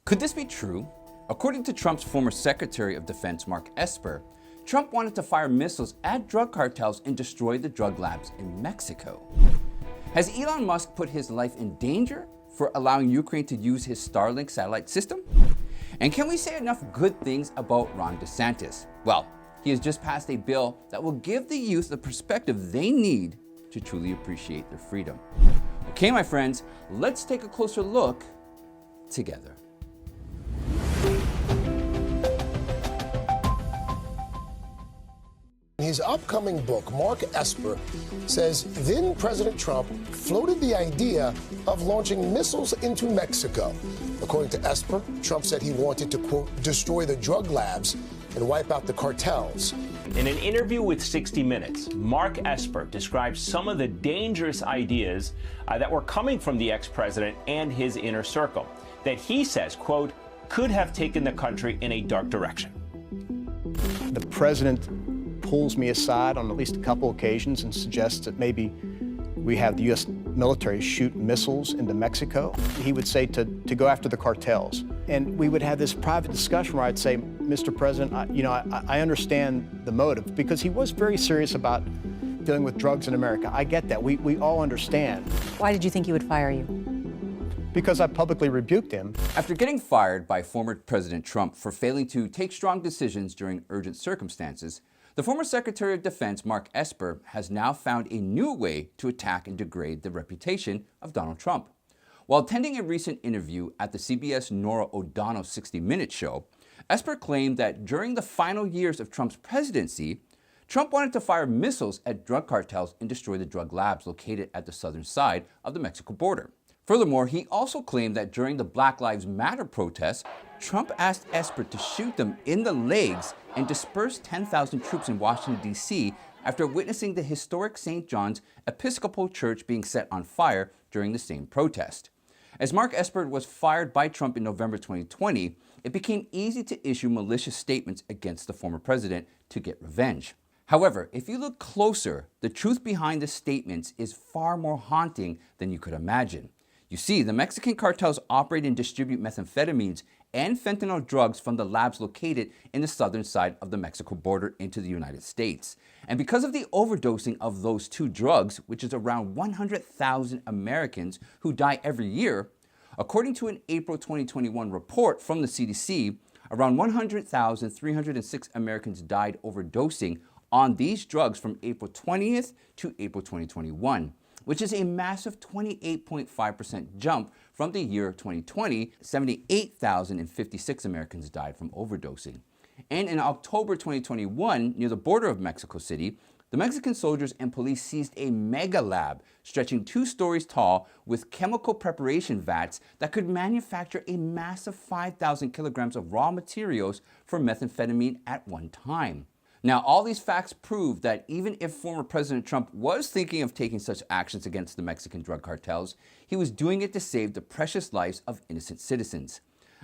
Could this be true? According to Trump's former Secretary of Defense, Mark Esper, Trump wanted to fire missiles at drug cartels and destroy the drug labs in Mexico. Has Elon Musk put his life in danger for allowing Ukraine to use his Starlink satellite system? And can we say enough good things about Ron DeSantis? Well, he has just passed a bill that will give the youth the perspective they need to truly appreciate their freedom. Okay, my friends, let's take a closer look together. In his upcoming book, Mark Esper says then President Trump floated the idea of launching missiles into Mexico. According to Esper, Trump said he wanted to, quote, destroy the drug labs and wipe out the cartels. In an interview with 60 Minutes, Mark Esper describes some of the dangerous ideas that were coming from the ex-president and his inner circle that he says, quote, could have taken the country in a dark direction. The president pulls me aside on at least a couple occasions and suggests that maybe we have the U.S. military shoot missiles into Mexico. He would say to go after the cartels. And we would have this private discussion where I'd say, Mr. President, I understand the motive, because he was very serious about dealing with drugs in America. I get that. We all understand. Why did you think he would fire you? Because I publicly rebuked him. After getting fired by former President Trump for failing to take strong decisions during urgent circumstances, the former Secretary of Defense, Mark Esper, has now found a new way to attack and degrade the reputation of Donald Trump. While attending a recent interview at the CBS Norah 60 Minutes show, Esper claimed that during the final years of Trump's presidency, Trump wanted to fire missiles at drug cartels and destroy the drug labs located at the southern side of the Mexico border. Furthermore, he also claimed that during the Black Lives Matter protests, Trump asked Esper to shoot them in the legs and disperse 10,000 troops in Washington, D.C. after witnessing the historic St. John's Episcopal Church being set on fire during the same protest. As Mark Esper was fired by Trump in November 2020, it became easy to issue malicious statements against the former president to get revenge. However, if you look closer, the truth behind the statements is far more haunting than you could imagine. You see, the Mexican cartels operate and distribute methamphetamines and fentanyl drugs from the labs located in the southern side of the Mexico border into the United States. And because of the overdosing of those two drugs, which is around 100,000 Americans who die every year, according to an April 2021 report from the CDC, around 100,306 Americans died overdosing on these drugs from April 20th to April 2021. Which is a massive 28.5% jump from the year 2020. 78,056 Americans died from overdosing. And in October 2021, near the border of Mexico City, the Mexican soldiers and police seized a mega lab stretching 2 stories tall with chemical preparation vats that could manufacture a massive 5,000 kilograms of raw materials for methamphetamine at one time. Now, all these facts prove that even if former President Trump was thinking of taking such actions against the Mexican drug cartels, he was doing it to save the precious lives of innocent citizens.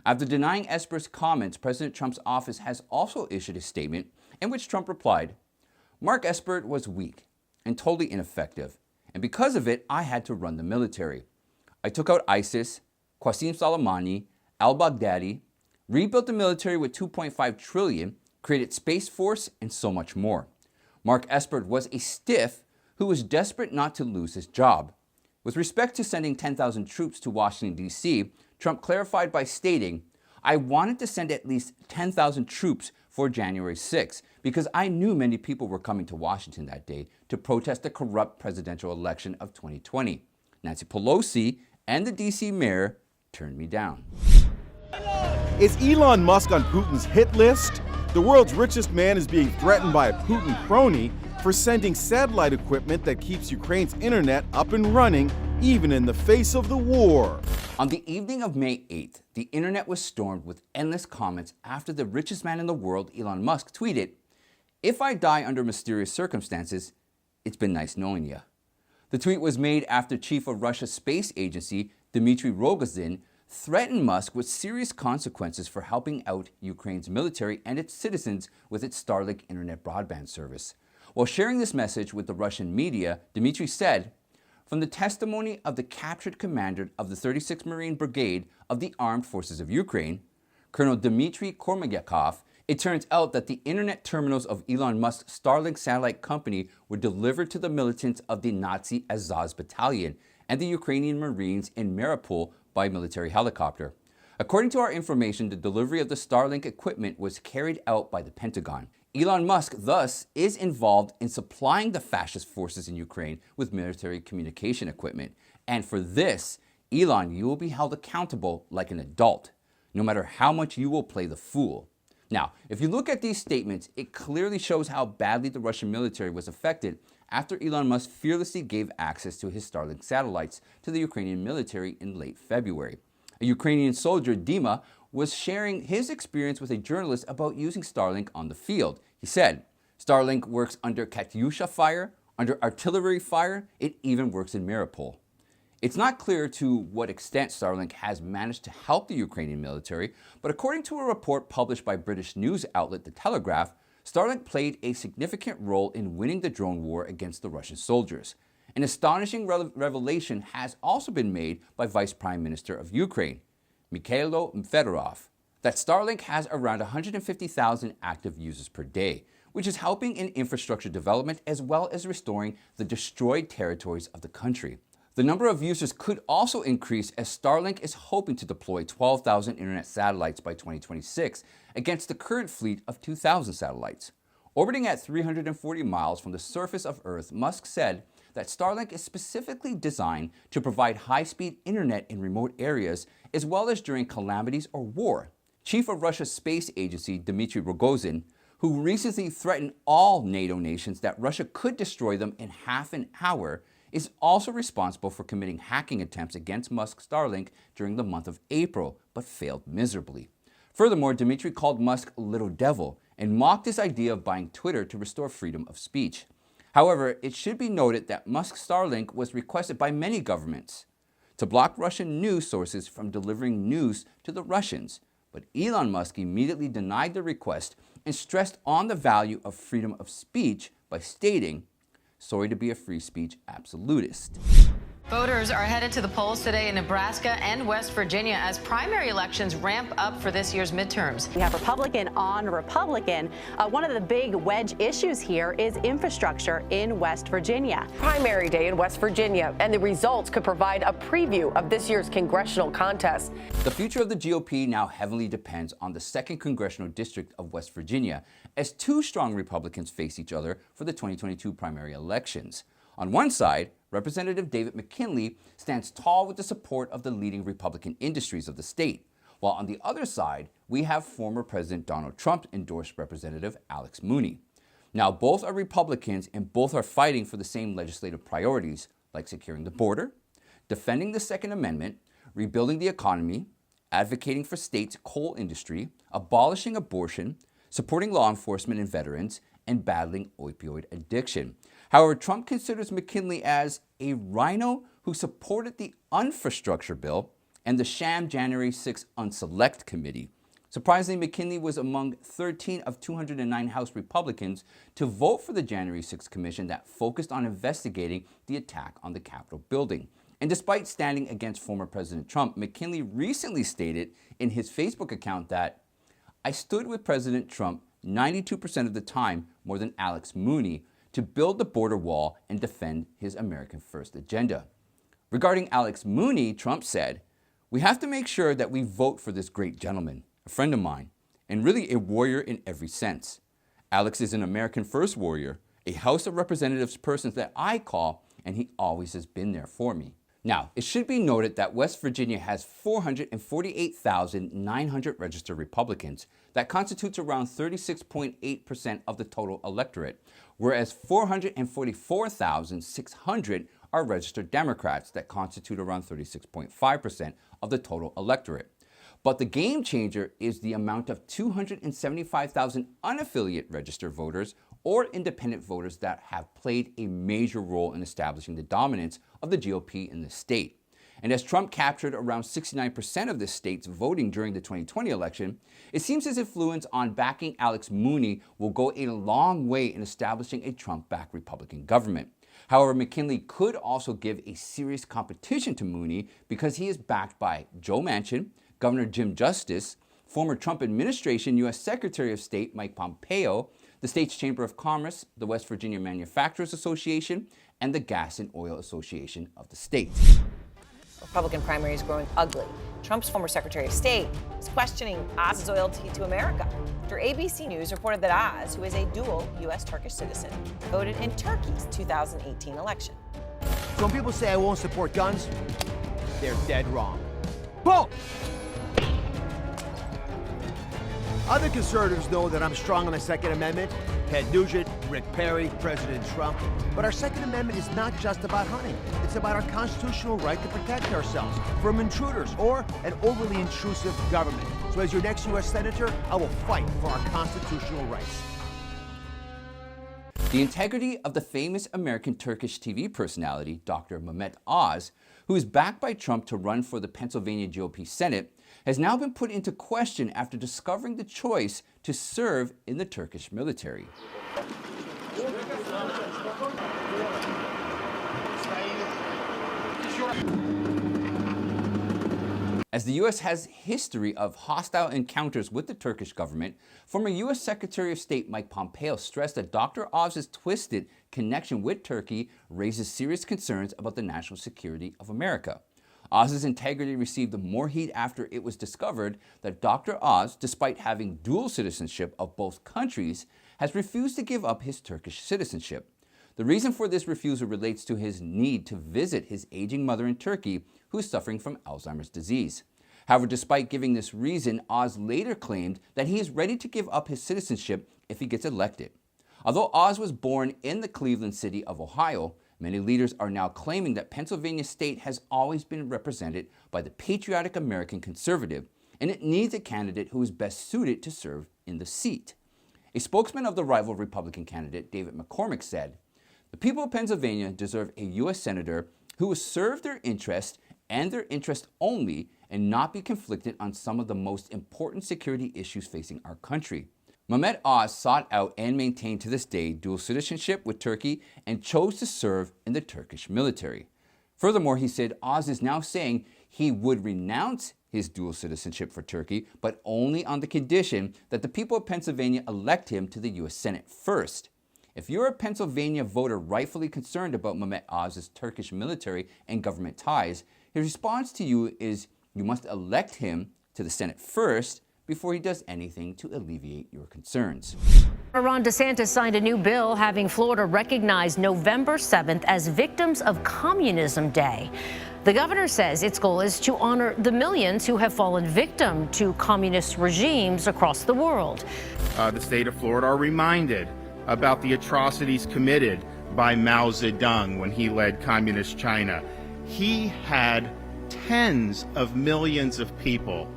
After denying Esper's comments, President Trump's office has also issued a statement in which Trump replied, Mark Esper was weak and totally ineffective, and because of it, I had to run the military. I took out ISIS, Qasem Soleimani, al-Baghdadi, rebuilt the military with $2.5 trillion, created Space Force, and so much more. Mark Esper was a stiff who was desperate not to lose his job. With respect to sending 10,000 troops to Washington, D.C., Trump clarified by stating, I wanted to send at least 10,000 troops for January 6th because I knew many people were coming to Washington that day to protest the corrupt presidential election of 2020. Nancy Pelosi and the D.C. mayor turned me down. Is Elon Musk on Putin's hit list? The world's richest man is being threatened by a Putin crony for sending satellite equipment that keeps Ukraine's internet up and running, even in the face of the war. On the evening of May 8th, the internet was stormed with endless comments after the richest man in the world, Elon Musk, tweeted, If I die under mysterious circumstances, it's been nice knowing ya. The tweet was made after Chief of Russia's space agency, Dmitry Rogozin, threatened Musk with serious consequences for helping out Ukraine's military and its citizens with its Starlink internet broadband service. While sharing this message with the Russian media, Dmitry said, From the testimony of the captured commander of the 36th Marine Brigade of the Armed Forces of Ukraine, Colonel Dmitry Kormyakov, it turns out that the internet terminals of Elon Musk's Starlink satellite company were delivered to the militants of the Nazi Azaz battalion and the Ukrainian Marines in Mariupol by military helicopter. According to our information, the delivery of the Starlink equipment was carried out by the Pentagon. Elon Musk, thus, is involved in supplying the fascist forces in Ukraine with military communication equipment. And for this, Elon, you will be held accountable like an adult, no matter how much you will play the fool. Now, if you look at these statements, it clearly shows how badly the Russian military was affected after Elon Musk fearlessly gave access to his Starlink satellites to the Ukrainian military in late February. A Ukrainian soldier, Dima, was sharing his experience with a journalist about using Starlink on the field. He said, Starlink works under Katyusha fire, under artillery fire, it even works in Mariupol. It's not clear to what extent Starlink has managed to help the Ukrainian military, but according to a report published by British news outlet The Telegraph, Starlink played a significant role in winning the drone war against the Russian soldiers. An astonishing revelation has also been made by Vice Prime Minister of Ukraine, Mikhailo Fedorov, that Starlink has around 150,000 active users per day, which is helping in infrastructure development as well as restoring the destroyed territories of the country. The number of users could also increase as Starlink is hoping to deploy 12,000 internet satellites by 2026 against the current fleet of 2,000 satellites. Orbiting at 340 miles from the surface of Earth, Musk said that Starlink is specifically designed to provide high-speed internet in remote areas as well as during calamities or war. Chief of Russia's space agency, Dmitry Rogozin, who recently threatened all NATO nations that Russia could destroy them in half an hour, is also responsible for committing hacking attempts against Musk's Starlink during the month of April, but failed miserably. Furthermore, Dmitry called Musk Little Devil and mocked his idea of buying Twitter to restore freedom of speech. However, it should be noted that Musk's Starlink was requested by many governments to block Russian news sources from delivering news to the Russians, but Elon Musk immediately denied the request and stressed on the value of freedom of speech by stating, "Sorry to be a free speech absolutist." Voters are headed to the polls today in Nebraska and West Virginia as primary elections ramp up for this year's midterms. We have Republican on Republican. One of the big wedge issues here is infrastructure in West Virginia. Primary day in West Virginia, and the results could provide a preview of this year's congressional contest. The future of the GOP now heavily depends on the 2nd Congressional District of West Virginia, as two strong Republicans face each other for the 2022 primary elections. On one side, Representative David McKinley stands tall with the support of the leading Republican industries of the state, while on the other side, we have former President Donald Trump endorsed Representative Alex Mooney. Now, both are Republicans and both are fighting for the same legislative priorities, like securing the border, defending the Second Amendment, rebuilding the economy, advocating for states' coal industry, abolishing abortion, supporting law enforcement and veterans, and battling opioid addiction. However, Trump considers McKinley as a rhino who supported the infrastructure bill and the sham January 6 Unselect Committee. Surprisingly, McKinley was among 13 of 209 House Republicans to vote for the January 6 Commission that focused on investigating the attack on the Capitol building. And despite standing against former President Trump, McKinley recently stated in his Facebook account that, "I stood with President Trump 92% of the time more than Alex Mooney to build the border wall and defend his American First agenda." Regarding Alex Mooney, Trump said, "We have to make sure that we vote for this great gentleman, a friend of mine, and really a warrior in every sense. Alex is an American First warrior, a House of Representatives person that I call, and he always has been there for me." Now, it should be noted that West Virginia has 448,900 registered Republicans. That constitutes around 36.8% of the total electorate, whereas 444,600 are registered Democrats that constitute around 36.5% of the total electorate. But the game changer is the amount of 275,000 unaffiliated registered voters or independent voters that have played a major role in establishing the dominance of the GOP in the state. And as Trump captured around 69% of the state's voting during the 2020 election, it seems his influence on backing Alex Mooney will go a long way in establishing a Trump-backed Republican government. However, McKinley could also give a serious competition to Mooney because he is backed by Joe Manchin, Governor Jim Justice, former Trump administration U.S. Secretary of State Mike Pompeo, the state's Chamber of Commerce, the West Virginia Manufacturers Association, and the Gas and Oil Association of the state. Republican primary is growing ugly. Trump's former Secretary of State is questioning Oz's loyalty to America after ABC News reported that Oz, who is a dual U.S.-Turkish citizen, voted in Turkey's 2018 election. So when people say I won't support guns, they're dead wrong. Boom! Other conservatives know that I'm strong on the Second Amendment. Ted Nugent, Rick Perry, President Trump. But our Second Amendment is not just about hunting. It's about our constitutional right to protect ourselves from intruders or an overly intrusive government. So as your next U.S. Senator, I will fight for our constitutional rights. The integrity of the famous American Turkish TV personality, Dr. Mehmet Oz, who is backed by Trump to run for the Pennsylvania GOP Senate, has now been put into question after discovering the choice to serve in the Turkish military. As the U.S. has history of hostile encounters with the Turkish government, former U.S. Secretary of State Mike Pompeo stressed that Dr. Oz's twisted connection with Turkey raises serious concerns about the national security of America. Oz's integrity received more heat after it was discovered that Dr. Oz, despite having dual citizenship of both countries, has refused to give up his Turkish citizenship. The reason for this refusal relates to his need to visit his aging mother in Turkey, who is suffering from Alzheimer's disease. However, despite giving this reason, Oz later claimed that he is ready to give up his citizenship if he gets elected. Although Oz was born in the Cleveland city of Ohio, many leaders are now claiming that Pennsylvania state has always been represented by the patriotic American conservative, and it needs a candidate who is best suited to serve in the seat. A spokesman of the rival Republican candidate, David McCormick, said, "The people of Pennsylvania deserve a U.S. senator who will serve their interest and their interest only and not be conflicted on some of the most important security issues facing our country." Mehmet Oz sought out and maintained to this day dual citizenship with Turkey and chose to serve in the Turkish military. Furthermore, he said Oz is now saying he would renounce his dual citizenship for Turkey, but only on the condition that the people of Pennsylvania elect him to the U.S. Senate first. If you're a Pennsylvania voter rightfully concerned about Mehmet Oz's Turkish military and government ties, his response to you is you must elect him to the Senate first before he does anything to alleviate your concerns. Ron DeSantis signed a new bill having Florida recognize November 7th as Victims of Communism Day. The governor says its goal is to honor the millions who have fallen victim to communist regimes across the world. The state of Florida are reminded about the atrocities committed by Mao Zedong when he led communist China. He had tens of millions of people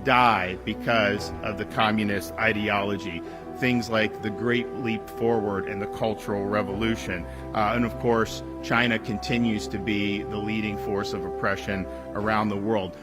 die because of the communist ideology. Things like the Great Leap Forward and the Cultural Revolution. And of course, China continues to be the leading force of oppression around the world.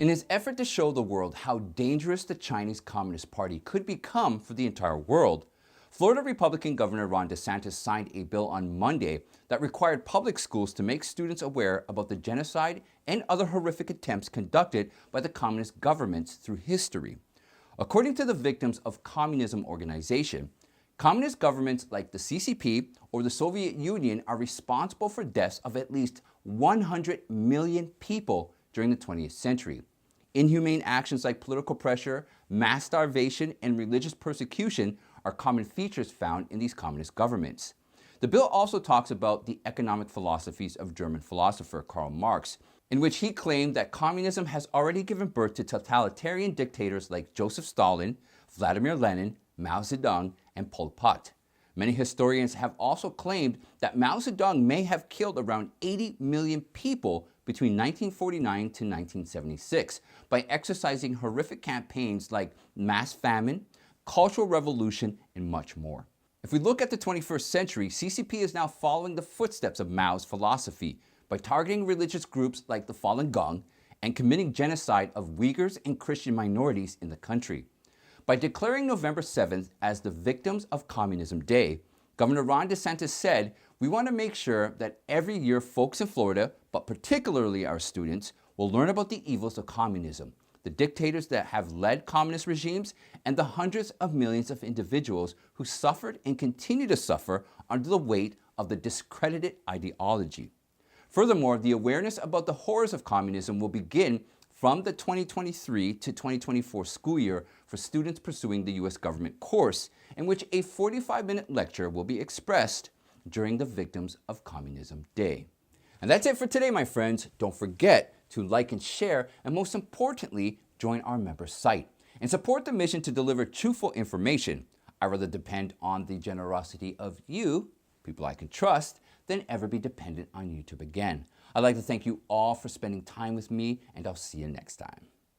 In his effort to show the world how dangerous the Chinese Communist Party could become for the entire world, Florida Republican Governor Ron DeSantis signed a bill on Monday that required public schools to make students aware about the genocide and other horrific attempts conducted by the communist governments through history. According to the Victims of Communism organization, communist governments like the CCP or the Soviet Union are responsible for deaths of at least 100 million people during the 20th century. Inhumane actions like political pressure, mass starvation, and religious persecution are common features found in these communist governments. The bill also talks about the economic philosophies of German philosopher Karl Marx, in which he claimed that communism has already given birth to totalitarian dictators like Joseph Stalin, Vladimir Lenin, Mao Zedong, and Pol Pot. Many historians have also claimed that Mao Zedong may have killed around 80 million people between 1949 to 1976 by exercising horrific campaigns like mass famine, cultural revolution, and much more. If we look at the 21st century, CCP is now following the footsteps of Mao's philosophy by targeting religious groups like the Falun Gong and committing genocide of Uyghurs and Christian minorities in the country. By declaring November 7th as the Victims of Communism Day, Governor Ron DeSantis said, We want to make sure that every year folks in Florida, but particularly our students, will learn about the evils of communism, the dictators that have led communist regimes, and the hundreds of millions of individuals who suffered and continue to suffer under the weight of the discredited ideology. Furthermore, the awareness about the horrors of communism will begin from the 2023 to 2024 school year for students pursuing the U.S. government course, in which a 45-minute lecture will be expressed during the Victims of Communism Day. And that's it for today, my friends. Don't forget to like and share, and most importantly, join our member site and support the mission to deliver truthful information. I rather depend on the generosity of you, people I can trust, than ever be dependent on YouTube again. I'd like to thank you all for spending time with me, and I'll see you next time.